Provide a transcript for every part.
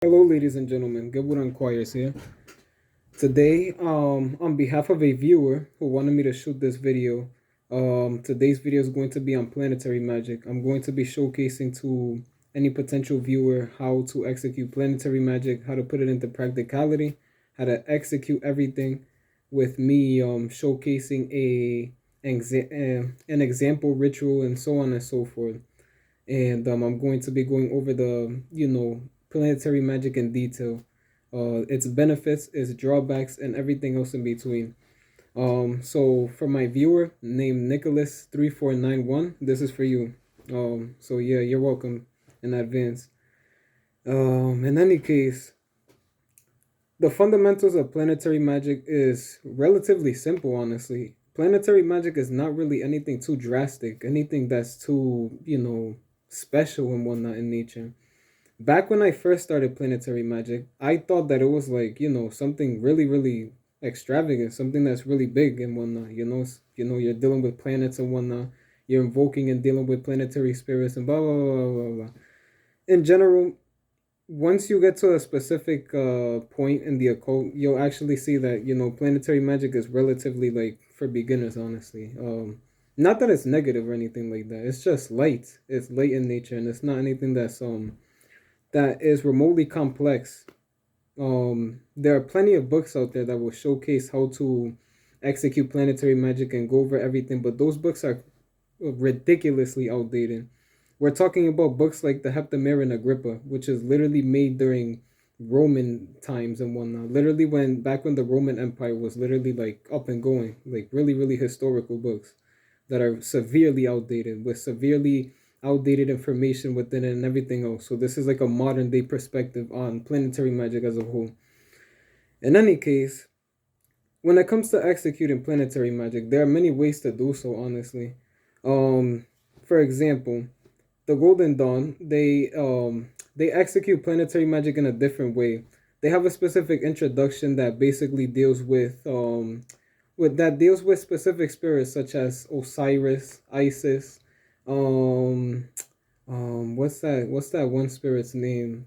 Hello, ladies and gentlemen. Gaburan Choirs here. Today, on behalf of a viewer who wanted me to shoot this video, today's video is going to be on planetary magic. I'm going to be showcasing to any potential viewer how to execute planetary magic, how to put it into practicality, how to execute everything, with me showcasing an example ritual and so on and so forth. And I'm going to be going over the planetary magic in detail, its benefits, its drawbacks, and everything else in between. So for my viewer named Nicholas3491, this is for you. So yeah, you're welcome in advance. In any case, the fundamentals of planetary magic is relatively simple, honestly. Planetary magic is not really anything too drastic, anything that's too, special and whatnot in nature. Back when I first started planetary magic, I thought that it was like, something really, really extravagant, something that's really big and whatnot. You're dealing with planets and whatnot. You're invoking and dealing with planetary spirits and blah blah blah blah blah. In general, once you get to a specific point in the occult, you'll actually see that planetary magic is relatively like for beginners, honestly. Not that it's negative or anything like that. It's just light. It's light in nature, and it's not anything that is remotely complex. There are plenty of books out there that will showcase how to execute planetary magic and go over everything, but those books are ridiculously outdated. We're talking about books like the Heptameron Agrippa, which is literally made during Roman times and whatnot. Literally when the Roman Empire was literally like up and going, like really, really historical books that are severely outdated with severely outdated information within it and everything else. So this is like a modern day perspective on planetary magic as a whole. In any case, when it comes to executing planetary magic, there are many ways to do so, honestly. Um, for example, the Golden Dawn, they execute planetary magic in a different way. They have a specific introduction that basically deals with specific spirits such as Osiris, Isis, um, what's that one spirit's name?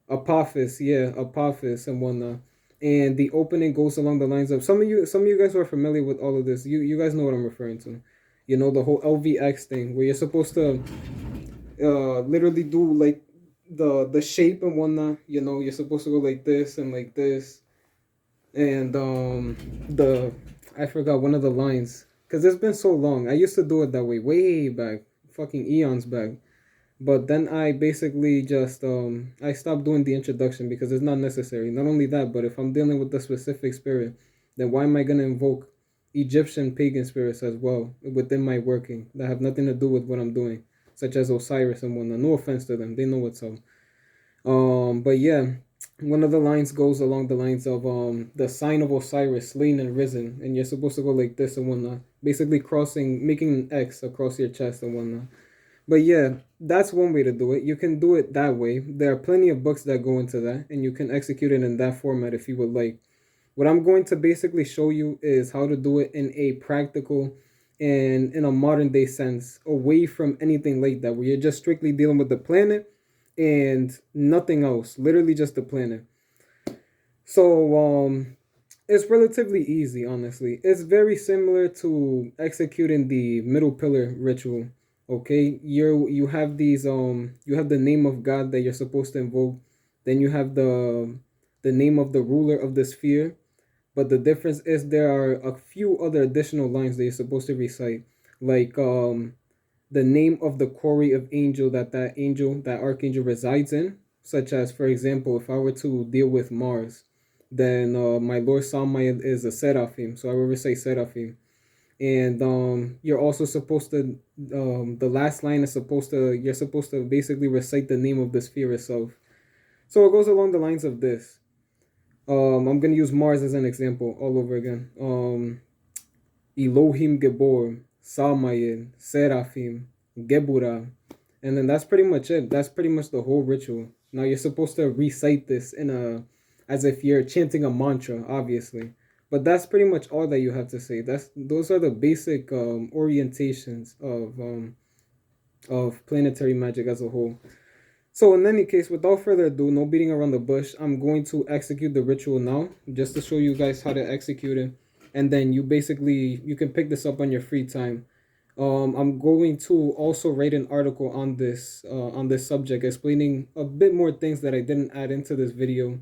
Apophis, yeah, Apophis and whatnot. And the opening goes along the lines of some of you guys who are familiar with all of this. You guys know what I'm referring to. The whole LVX thing where you're supposed to literally do like the shape and whatnot. You're supposed to go like this and like this, and the I forgot one of the lines because it's been so long. I used to do it that way back, fucking eons back. But then I basically just I stopped doing the introduction because it's not necessary. Not only that, but if I'm dealing with the specific spirit, then why am I gonna invoke Egyptian pagan spirits as well within my working that have nothing to do with what I'm doing, such as Osiris and whatnot? No offense to them, they know what's up. But yeah, one of the lines goes along the lines of the sign of Osiris slain and risen, and you're supposed to go like this and whatnot, basically making an X across your chest and whatnot. But yeah, that's one way to do it. You can do it that way. There are plenty of books that go into that, and you can execute it in that format if you would like. What I'm going to basically show you is how to do it in a practical and in a modern day sense, away from anything like that, where you're just strictly dealing with the planet and nothing else, literally just the planet. So it's relatively easy, honestly. It's very similar to executing the middle pillar ritual. Okay, you have the name of God that you're supposed to invoke. Then you have the name of the ruler of the sphere. But the difference is there are a few other additional lines that you're supposed to recite, like the name of the quarry of angel that archangel resides in, such as, for example, if I were to deal with Mars, then my Lord Samael is a seraphim, so I will recite seraphim. And you're also supposed to the last line is supposed to you're supposed to basically recite the name of the sphere itself. So it goes along the lines of this. I'm gonna use Mars as an example all over again. Elohim Gebor, Samael, Seraphim, Gebura, and then that's pretty much it. That's pretty much the whole ritual. Now you're supposed to recite this as if you're chanting a mantra, obviously. But that's pretty much all that you have to say. Those are the basic orientations of planetary magic as a whole. So in any case, without further ado, no beating around the bush, I'm going to execute the ritual now, just to show you guys how to execute it. And then you can pick this up on your free time. I'm going to also write an article on this subject, explaining a bit more things that I didn't add into this video,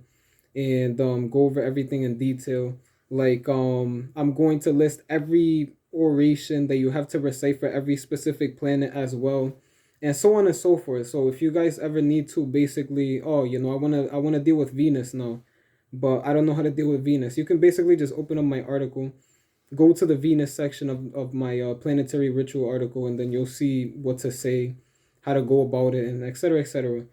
and go over everything in detail. Like I'm going to list every oration that you have to recite for every specific planet as well, and so on and so forth. So if you guys ever need to basically, oh, I wanna deal with Venus now, but I don't know how to deal with Venus, you can basically just open up my article, go to the Venus section of my planetary ritual article, and then you'll see what to say, how to go about it, and etc. etc.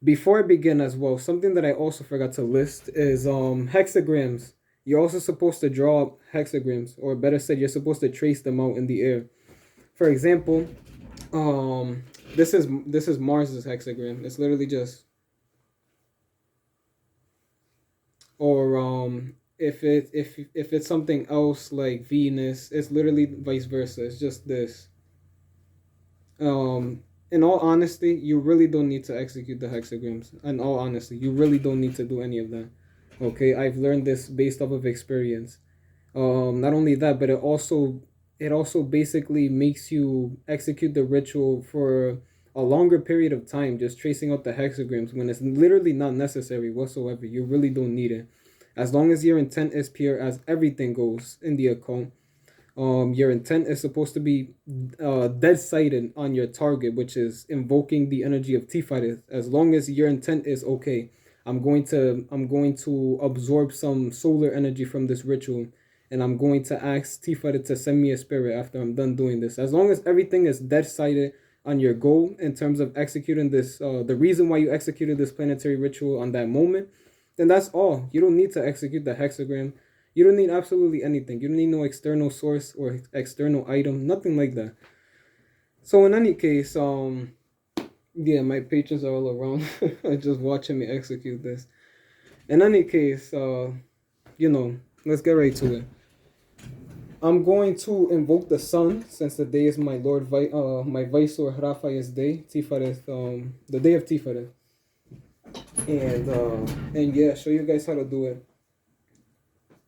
Before I begin as well, something that I also forgot to list is hexagrams. You're also supposed to draw hexagrams, or better said, you're supposed to trace them out in the air. For example, um, this is Mars's hexagram. It's literally just, or if it's something else like Venus, it's literally vice versa. It's just this. In all honesty, you really don't need to execute the hexagrams. In all honesty, you really don't need to do any of that. Okay, I've learned this based off of experience. Not only that, but it also basically makes you execute the ritual for a longer period of time, just tracing out the hexagrams when it's literally not necessary whatsoever. You really don't need it. As long as your intent is pure, as everything goes in the occult, your intent is supposed to be dead sighted on your target, which is invoking the energy of Tiferet. As long as your intent is okay, I'm going to absorb some solar energy from this ritual, and I'm going to ask Tiferet to send me a spirit after I'm done doing this. As long as everything is dead sighted on your goal in terms of executing this, the reason why you executed this planetary ritual on that moment, then that's all. You don't need to execute the hexagram. You don't need absolutely anything. You don't need no external source or external item, nothing like that. So in any case, yeah, my patrons are all around just watching me execute this. In any case, let's get right to it. I'm going to invoke the sun, since the day is my my Viceroy Raphael's day, Tiferet, the day of Tiferet, and yeah, show you guys how to do it.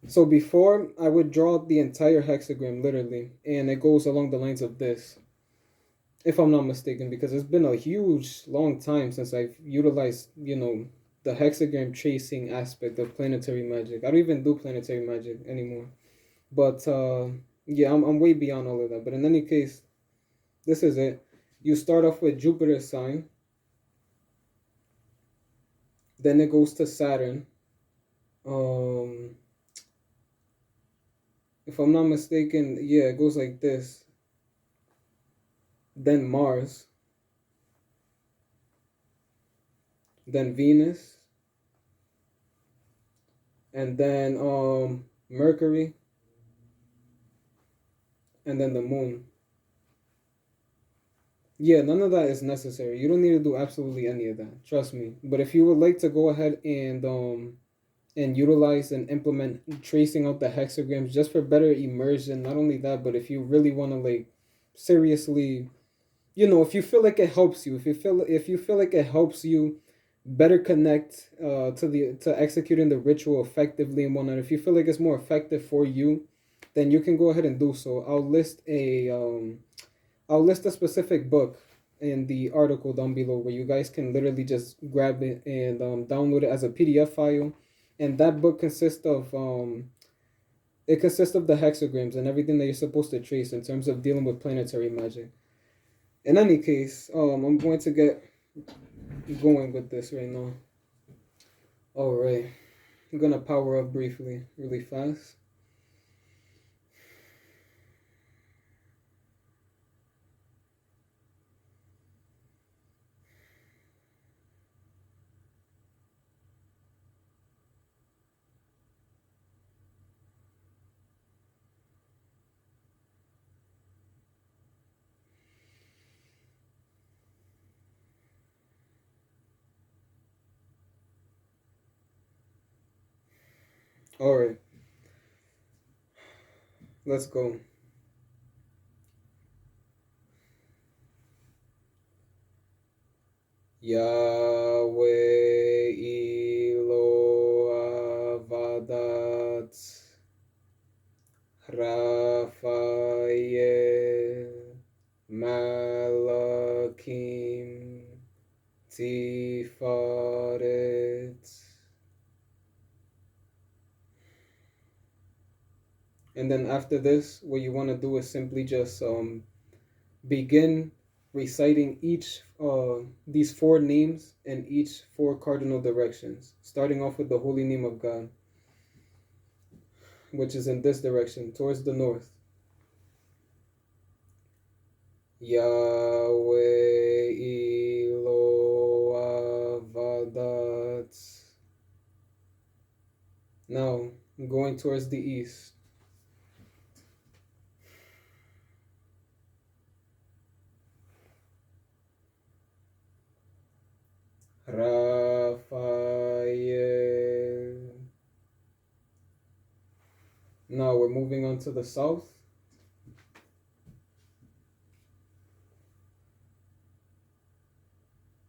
So before, I would draw the entire hexagram literally, and it goes along the lines of this, if I'm not mistaken, because it's been a huge long time since I've utilized, the hexagram tracing aspect of planetary magic. I don't even do planetary magic anymore. But yeah, I'm way beyond all of that. But in any case, this is it. You start off with Jupiter's sign, then it goes to Saturn. Um, if I'm not mistaken, yeah, it goes like this. Then Mars, then Venus, and then Mercury, and then the Moon. Yeah, none of that is necessary. You don't need to do absolutely any of that. Trust me. But if you would like to go ahead and utilize and implement tracing out the hexagrams just for better immersion, not only that, but if you really want to like seriously, if you feel like it helps you, if you feel like it helps you better connect to executing the ritual effectively and whatnot, if you feel like it's more effective for you, then you can go ahead and do so. I'll list a specific book in the article down below where you guys can literally just grab it and download it as a PDF file. And that book consists of the hexagrams and everything that you're supposed to trace in terms of dealing with planetary magic. In any case, I'm going to get going with this right now. All right, I'm gonna power up briefly, really fast. All right, let's go. Yahweh Eloah Vadat Raphael Malakim Tifaret. And then after this, what you want to do is simply just begin reciting each these four names in each four cardinal directions, starting off with the holy name of God, which is in this direction, towards the north. Yahweh Eloah Vadat. Now, going towards the east. Raphael. Now we're moving on to the south.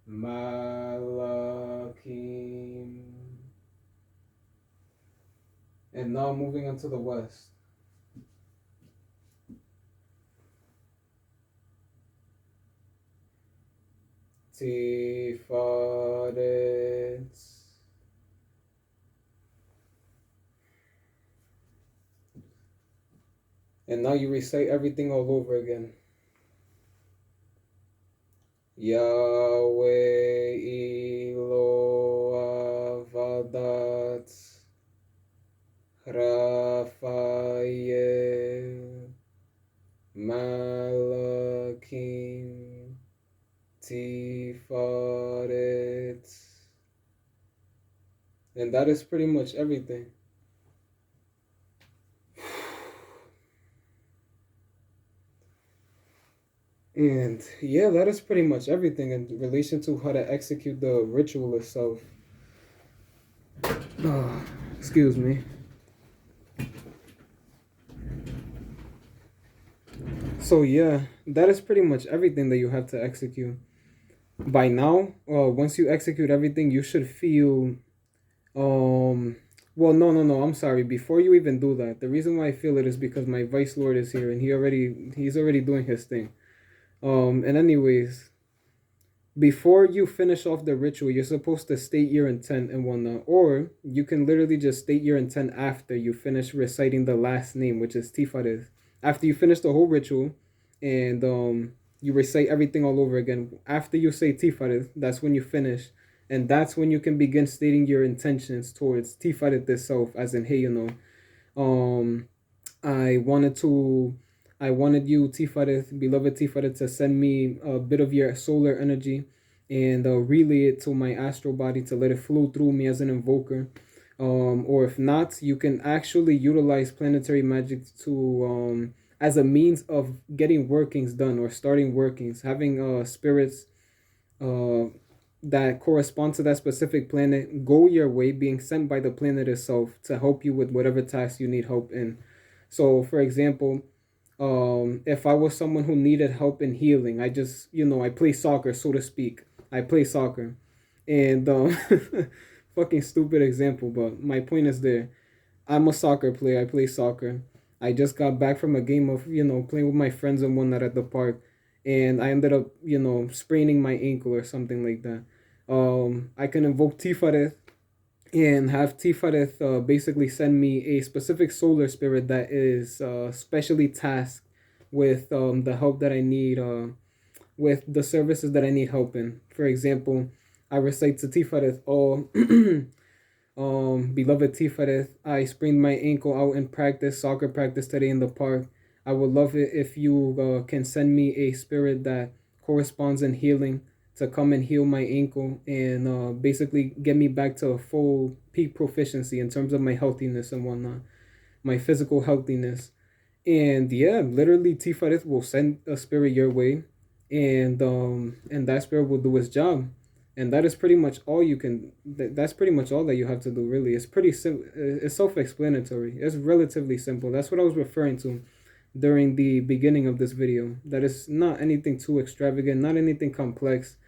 Malakim. And now moving on to the west. Tifaret. And now you recite everything all over again. Yahweh Eloah Vadat Raphael Malakim Tifaret. And that is pretty much everything. And yeah, that is pretty much everything in relation to how to execute the ritual itself. Excuse me. So yeah, that is pretty much everything that you have to execute. By now, once you execute everything, you should feel well, no, I'm sorry. Before you even do that, the reason why I feel it is because my Vice Lord is here and he's already doing his thing. And anyways, before you finish off the ritual, you're supposed to state your intent and whatnot. Or you can literally just state your intent after you finish reciting the last name, which is Tifares. After you finish the whole ritual and you recite everything all over again. After you say Tifares, that's when you finish. And that's when you can begin stating your intentions towards Tifaret itself, as in, hey, um, I wanted to, I wanted you, Tifaret, beloved Tifaret, to send me a bit of your solar energy and relay it to my astral body to let it flow through me as an invoker. Or if not, you can actually utilize planetary magic to as a means of getting workings done or starting workings, having spirits uh, that correspond to that specific planet go your way, being sent by the planet itself to help you with whatever task you need help in. So, for example, if I was someone who needed help in healing, I just, I play soccer, so to speak. I play soccer. And, fucking stupid example, but my point is there. I'm a soccer player. I play soccer. I just got back from a game of, playing with my friends and whatnot at the park. And I ended up, spraining my ankle or something like that. I can invoke Tifareth and have Tifareth basically send me a specific solar spirit that is specially tasked with the help that I need, with the services that I need help in. For example, I recite to Tifareth, oh, beloved Tifareth, I sprained my ankle out in practice, soccer practice today in the park. I would love it if you can send me a spirit that corresponds in healing to come and heal my ankle and basically get me back to a full peak proficiency in terms of my healthiness and whatnot, my physical healthiness. And yeah, literally Tifaret will send a spirit your way and that spirit will do its job. And that is pretty much all you can that's pretty much all that you have to do, really. It's pretty simple. It's self-explanatory. It's relatively simple. That's what I was referring to during the beginning of this video. That is not anything too extravagant, not anything complex.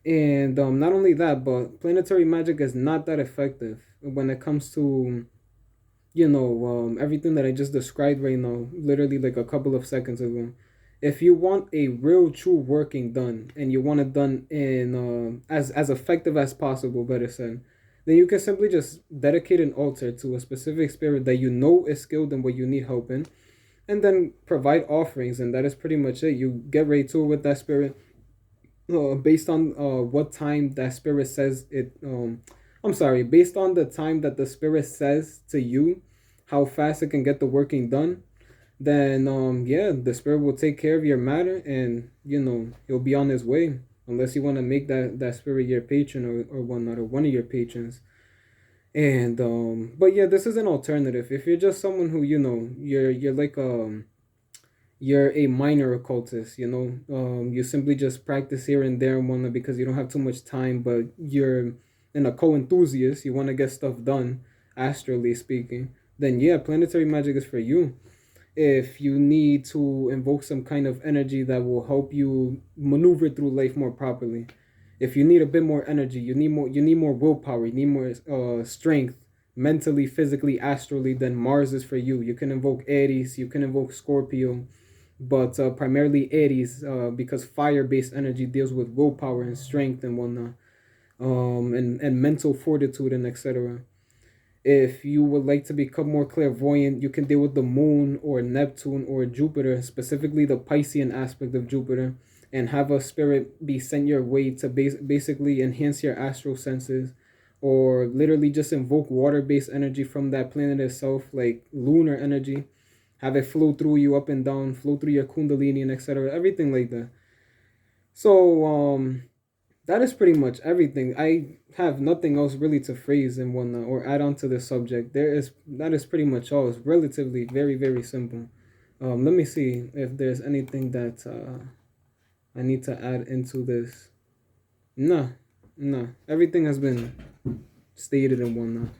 And not only that, but planetary magic is not that effective when it comes to, everything that I just described right now, literally like a couple of seconds ago. If you want a real true working done, and you want it done in as effective as possible, better said, then you can simply just dedicate an altar to a specific spirit that you know is skilled in what you need help in, and then provide offerings, and that is pretty much it. You get right to it with that spirit, based on what time that spirit says it. I'm sorry, based on the time that the spirit says to you, how fast it can get the working done. Then yeah, the spirit will take care of your matter, and he'll be on his way. Unless you want to make that spirit your patron, or whatnot, or one of your patrons. And but yeah, this is an alternative. If you're just someone who you're like you're a minor occultist, you simply just practice here and there and whatnot because you don't have too much time, but you're an occult enthusiast, you want to get stuff done, astrally speaking, then yeah, planetary magic is for you. If you need to invoke some kind of energy that will help you maneuver through life more properly, if you need a bit more energy, you need more willpower, you need more strength, mentally, physically, astrally, then Mars is for you. You can invoke Aries, you can invoke Scorpio, but primarily Aries, because fire-based energy deals with willpower and strength and whatnot, and mental fortitude and etc. If you would like to become more clairvoyant, you can deal with the moon or Neptune or Jupiter, specifically the Piscean aspect of Jupiter, and have a spirit be sent your way to basically enhance your astral senses, or literally just invoke water-based energy from that planet itself, like lunar energy, have it flow through you up and down, flow through your kundalini and etc. Everything like that. So that is pretty much everything. I have nothing else really to phrase and whatnot or add on to the subject. That is pretty much all. It's relatively very very simple. Let me see if there's anything that I need to add into this. No, no, everything has been stated and whatnot.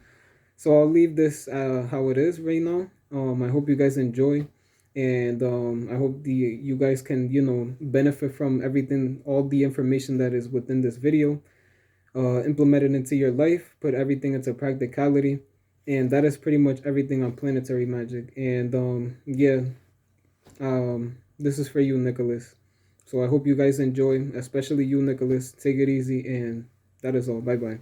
So I'll leave this how it is right now. I hope you guys enjoy, and I hope you guys can benefit from everything, all the information that is within this video. Implement it into your life, put everything into practicality, and that is pretty much everything on planetary magic. And yeah, this is for you, Nicholas. So I hope you guys enjoy, especially you, Nicholas. Take it easy, and that is all. Bye bye.